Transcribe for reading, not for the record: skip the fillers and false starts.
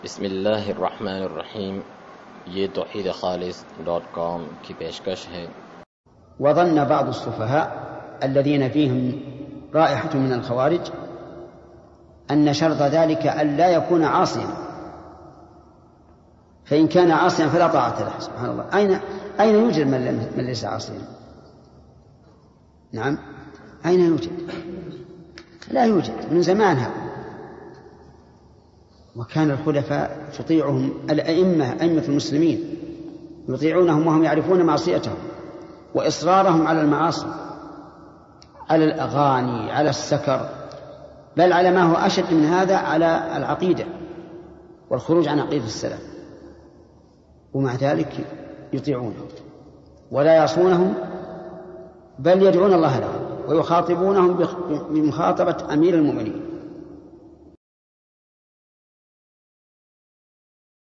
बिस्मिल्लाहिर्रहमानिर्रहीम। ये तौहीदखालिस.com की पेशकश है। وظن بعض السفهاء الذين فيهم رائحة من الخوارج أن شرط ذلك أن لا يكون عاصيا، فإن كان عاصيا فلا طاعة له. سبحان الله، أين يوجد من ليس عاصيا؟ نعم، أين يوجد؟ لا يوجد من زمان هذا. وكان الخلفاء تطيعهم أئمة المسلمين، يطيعونهم وهم يعرفون معصيتهم وإصرارهم على المعاصي، على الأغاني، على السكر، بل على ما هو أشد من هذا، على العقيدة والخروج عن عقيدة السلف، ومع ذلك يطيعونهم ولا يعصونهم، بل يدعون الله لهم ويخاطبونهم بمخاطبة أمير المؤمنين.